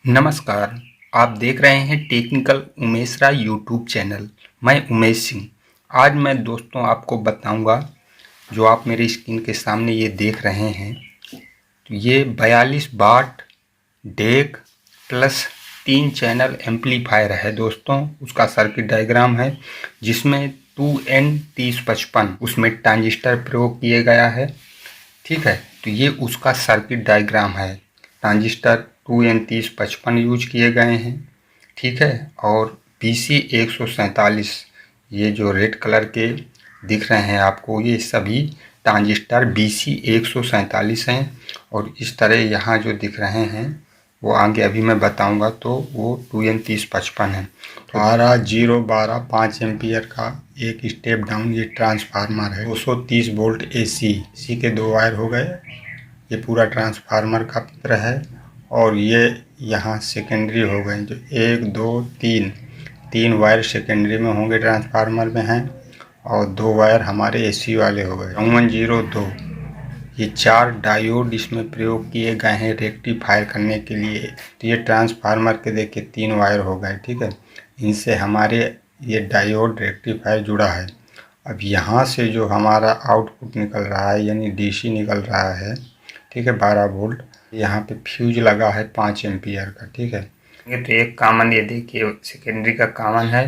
नमस्कार, आप देख रहे हैं टेक्निकल उमेश राय यूट्यूब चैनल। मैं उमेश सिंह। आज मैं दोस्तों आपको बताऊंगा, जो आप मेरी स्क्रीन के सामने ये देख रहे हैं, तो ये 42 वाट डेक प्लस 3 चैनल एम्पलीफायर है दोस्तों। उसका सर्किट डायग्राम है जिसमें 2N3055 उसमें ट्रांजिस्टर प्रयोग किया गया है। ठीक है, तो ये उसका सर्किट डायग्राम है। ट्रांजिस्टर 2N3055 यूज किए गए हैं। ठीक है, और BC147 ये जो रेड कलर के दिख रहे हैं आपको, ये सभी ट्रांजिस्टर BC147 हैं। और इस तरह यहाँ जो दिख रहे हैं वो आगे अभी मैं बताऊंगा, तो वो 2N3055 है। तो 12 5 एम्पियर का एक स्टेप डाउन ये ट्रांसफार्मर है। 230 वोल्ट AC के 2 वायर हो गए। ये पूरा ट्रांसफार्मर का चित्र है। और ये यहाँ सेकेंडरी हो गए, जो 1 2 3 वायर सेकेंडरी में होंगे, ट्रांसफार्मर में हैं। और 2 वायर हमारे AC वाले हो गए। 5102 ये 4 डायोड इसमें प्रयोग किए गए हैं रेक्टिफायर करने के लिए। तो ये ट्रांसफार्मर के देखिए 3 वायर हो गए। ठीक है, इनसे हमारे ये डायोड रेक्टिफायर जुड़ा है। अब यहाँ से जो हमारा आउटपुट निकल रहा है, यानी DC निकल रहा है, ठीक है, 12 वोल्ट। यहाँ पे फ्यूज लगा है 5 एम्पियर का। ठीक है, ये तो एक कॉमन, ये देखिए सेकेंडरी का कॉमन है,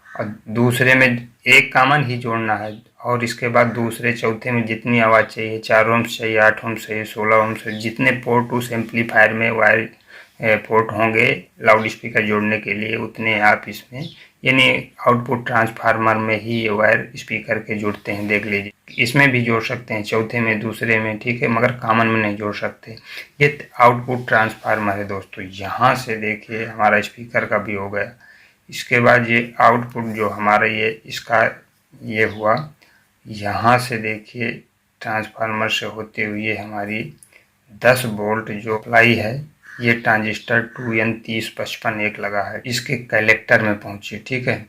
और दूसरे में एक कॉमन ही जोड़ना है। और इसके बाद दूसरे चौथे में जितनी आवाज़ चाहिए, 4 ओम्स चाहिए, 8 ओम्स चाहिए, 16 ओम्स चाहिए, जितने पोर्ट उस एम्पलीफायर में वायर पोर्ट होंगे लाउड स्पीकर जोड़ने के लिए, उतने आप इसमें, यानी आउटपुट ट्रांसफार्मर में ही ये वायर स्पीकर के जुड़ते हैं। देख लीजिए, इसमें भी जोड़ सकते हैं, चौथे में, दूसरे में, ठीक है, मगर कॉमन में नहीं जोड़ सकते। ये आउटपुट ट्रांसफार्मर है दोस्तों। यहाँ से देखिए हमारा स्पीकर का भी हो गया। इसके बाद ये आउटपुट जो हमारा ये इसका ये हुआ, यहाँ से देखिए ट्रांसफार्मर से होते हुए हमारी 10 वोल्ट जो अप्लाई है, ये ट्रांजिस्टर 2N3055 एक लगा है, इसके कलेक्टर में पहुंची। ठीक है,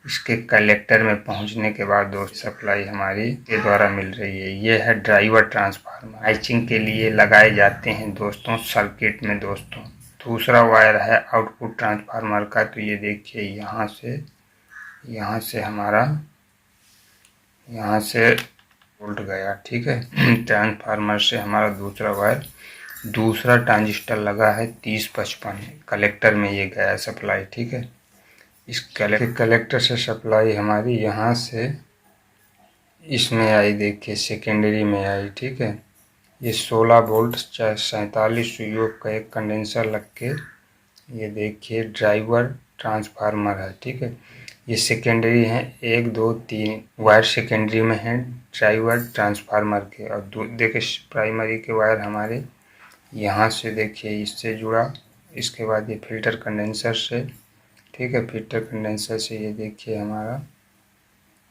इसके कलेक्टर में पहुंचने के बाद दोस्त सप्लाई हमारी के द्वारा मिल रही है। ये है ड्राइवर ट्रांसफार्मर, मैचिंग के लिए लगाए जाते हैं दोस्तों सर्किट में दोस्तों। दूसरा वायर है आउटपुट ट्रांसफार्मर का। तो ये देखिए यहाँ से हमारा यहाँ से वोल्ट गया। ठीक है, ट्रांसफार्मर से हमारा दूसरा वायर, दूसरा ट्रांजिस्टर लगा है 3055 कलेक्टर में, ये गया सप्लाई। ठीक है, इस कलेक्टर से सप्लाई हमारी यहाँ से इसमें आई, देखिए सेकेंडरी में आई। ठीक है, ये 16 वोल्ट 47 सुयोग का एक कंडेंसर लग के, ये देखिए ड्राइवर ट्रांसफार्मर है। ठीक है, ये सेकेंडरी है, 1 2 3 वायर सेकेंडरी में है ड्राइवर ट्रांसफार्मर के। और देखिए प्राइमरी के वायर हमारे यहाँ से देखिए इससे जुड़ा। इसके बाद ये फिल्टर कंडेंसर से, ठीक है, फिल्टर कंडेंसर से ये देखिए हमारा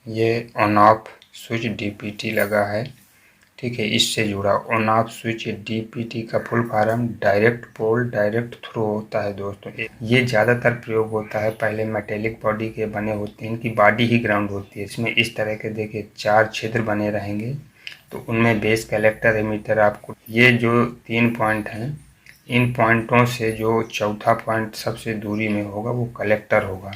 ये ऑन ऑफ स्विच DPT लगा है। ठीक है, इससे जुड़ा ऑन ऑफ स्विच। DPT का फुल फॉर्म डायरेक्ट पोल डायरेक्ट थ्रू होता है दोस्तों। ये ज़्यादातर प्रयोग होता है, पहले मेटेलिक बॉडी के बने होते हैं, इनकी बॉडी ही ग्राउंड होती है। इसमें इस तरह के देखिए 4 छिद्र बने रहेंगे, तो उनमें बेस कलेक्टर एमीटर आपको, ये जो 3 पॉइंट हैं, इन पॉइंटों से जो चौथा पॉइंट सबसे दूरी में होगा वो कलेक्टर होगा।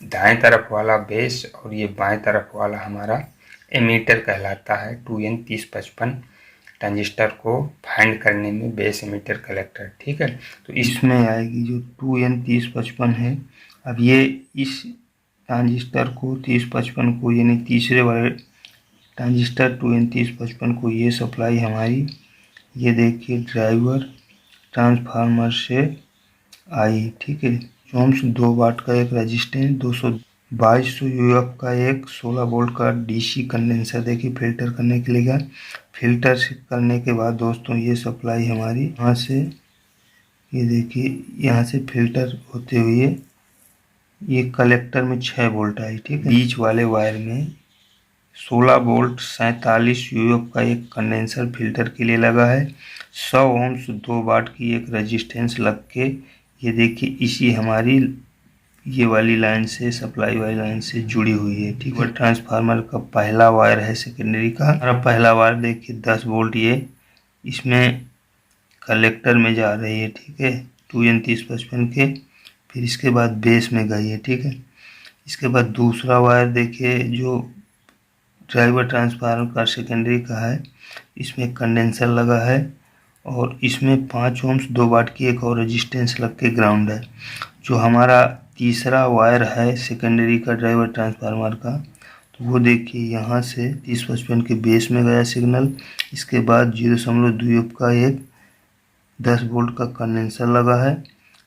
दाएं तरफ वाला बेस और ये बाएं तरफ वाला हमारा एमीटर कहलाता है। 2N3055 ट्रांजिस्टर को फाइंड करने में बेस एमीटर कलेक्टर। ठीक है, तो इसमें आएगी जो 2N3055 है। अब ये इस ट्रांजिस्टर को 3055 को, यानी तीसरे वाले ट्रांजिस्टर 2N3055 को ये सप्लाई हमारी, ये देखिए ड्राइवर ट्रांसफार्मर से आई। ठीक है, 2 वाट का एक रेजिस्टेंस, 2200 UF का एक 16 वोल्ट का DC कंडेंसर देखिए फिल्टर करने के लिए गया। फिल्टर करने के बाद दोस्तों ये सप्लाई हमारी यहाँ से, ये देखिए यहाँ से फिल्टर होते हुए ये कलेक्टर में 6 वोल्ट आई। ठीक है, बीच वाले वायर में 16 वोल्ट 47 UF का एक कंडेंसर फिल्टर के लिए लगा है। 100 ओम्स 2 वाट की एक रेजिस्टेंस लग के, ये देखिए इसी हमारी ये वाली लाइन से, सप्लाई वाली लाइन से जुड़ी हुई है। ठीक है, ट्रांसफार्मर का पहला वायर है सेकेंडरी का। हमारा पहला वायर देखिए 10 वोल्ट ये इसमें कलेक्टर में जा रही है। ठीक है, 2N3055 के, फिर इसके बाद बेस में गई है, ठीक है। इसके बाद दूसरा वायर देखिए जो ड्राइवर ट्रांसफार्मर का सेकेंडरी का है, इसमें कंडेंसर लगा है और इसमें 5 ओम्स 2 वाट की एक और रेजिस्टेंस लग के ग्राउंड है। जो हमारा तीसरा वायर है सेकेंडरी का ड्राइवर ट्रांसफार्मर का, तो वो देखिए यहाँ से 3055 के बेस में गया सिग्नल। इसके बाद 0.2 का एक 10 वोल्ट का कंडेंसर लगा है।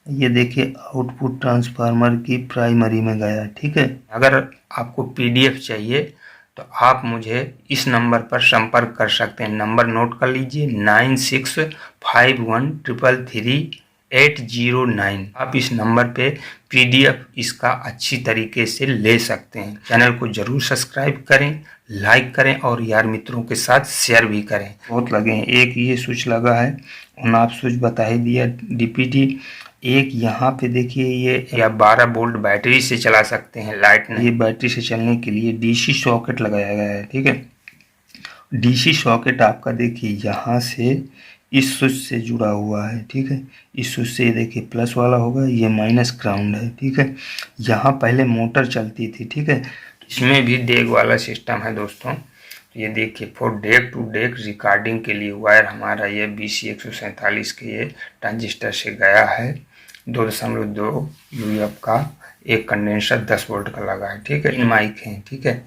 ये देखिए आउटपुट ट्रांसफार्मर की प्राइमरी में गया है, ठीक है। अगर आपको पीडीएफ चाहिए तो आप मुझे इस नंबर पर संपर्क कर सकते हैं। नंबर नोट कर लीजिए 9651333809। आप इस नंबर पे पीडीएफ इसका अच्छी तरीके से ले सकते हैं। चैनल को जरूर सब्सक्राइब करें, लाइक करें और यार मित्रों के साथ शेयर भी करें। बहुत लगे हैं, एक ये स्विच लगा है, ऑन ऑफ स्विच बता ही दिया डीपीटी। एक यहाँ पे देखिए ये या 12 वोल्ट बैटरी से चला सकते हैं, लाइट नहीं। ये बैटरी से चलने के लिए डीसी सॉकेट लगाया गया है, ठीक है। डीसी सॉकेट आपका देखिए यहाँ से इस स्विच से जुड़ा हुआ है, ठीक है। इस स्विच से देखिए प्लस वाला होगा, ये माइनस ग्राउंड है, ठीक है। यहाँ पहले मोटर चलती थी, ठीक है। इसमें भी डेक वाला सिस्टम है दोस्तों। ये देखिए for deck to deck recording के लिए वायर हमारा ये BC147 के ये ट्रांजिस्टर से गया है। 2.2 यूएफ का एक कंडेंसर 10 वोल्ट का लगा है, ठीक है। इन माइक हैं, ठीक है,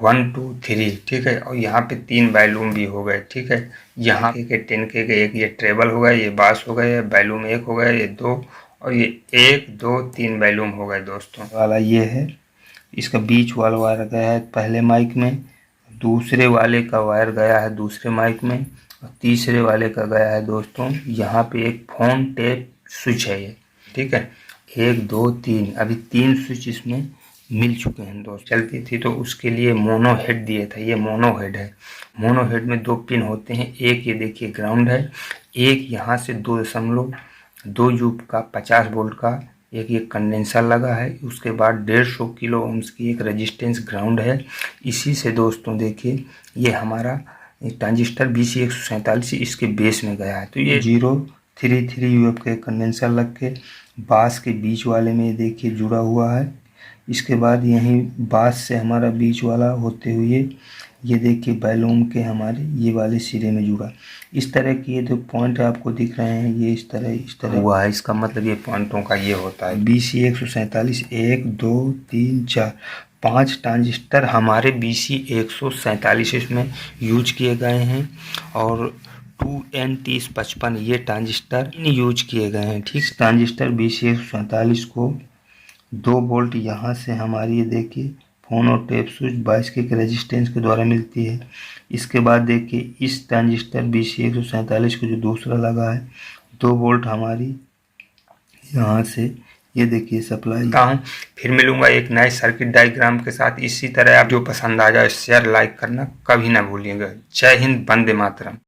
1 2 3, ठीक है। और यहाँ पे 3 वॉल्यूम भी हो गए, ठीक है। यहाँ के 10K के एक ये ट्रेबल हो गया, ये बास हो गया, वॉल्यूम 1 हो गया, ये 2, और ये 1 2 3 वॉल्यूम हो गए दोस्तों। वाला ये है, इसका बीच वाला वायर गया है पहले माइक में, दूसरे वाले का वायर गया है दूसरे माइक में, और तीसरे वाले का गया है दोस्तों यहाँ पे एक फोन टेप स्विच है ये, ठीक है। 1 2 3, अभी 3 स्विच इसमें मिल चुके हैं दोस्त। चलती थी तो उसके लिए मोनो हेड दिए था, ये मोनो हेड है। मोनो हेड में 2 पिन होते हैं, एक ये देखिए ग्राउंड है, एक यहाँ से 2.2 यूप का 50 वोल्ट का एक ये कंडेंसर लगा है। उसके बाद 150 किलो ओम्स की एक रेजिस्टेंस ग्राउंड है। इसी से दोस्तों देखिए ये हमारा ट्रांजिस्टर BC147 इसके बेस में गया है। तो ये 033 यूएफ का कंडेंसर लग के बास के बीच वाले में देखिए जुड़ा हुआ है। इसके बाद यहीं बास से हमारा बीच वाला होते हुए ये देखिए वॉल्यूम के हमारे ये वाले सिरे में जुड़ा। इस तरह की ये जो पॉइंट आपको दिख रहे हैं ये इस तरह हुआ है। इसका मतलब ये पॉइंटों का ये होता है। BC147 1 2 3 4 5 ट्रांजिस्टर हमारे BC147 इसमें यूज किए गए हैं और 2N3055 ये ट्रांजिस्टर यूज किए गए हैं, ठीक। ट्रांजिस्टर BC147 को 2 वोल्ट यहाँ से हमारी ये देखिए फोन और टेप स्विच 22 के रेजिस्टेंस के द्वारा मिलती है। इसके बाद देखिए इस ट्रांजिस्टर BC147 को जो दूसरा लगा है 2 वोल्ट हमारी यहाँ से ये देखिए सप्लाई। फिर मिलूंगा एक नए सर्किट डायग्राम के साथ। इसी तरह आप जो पसंद आ जाए शेयर लाइक करना कभी ना भूलिएगा। जय हिंद, वंदे मातरम।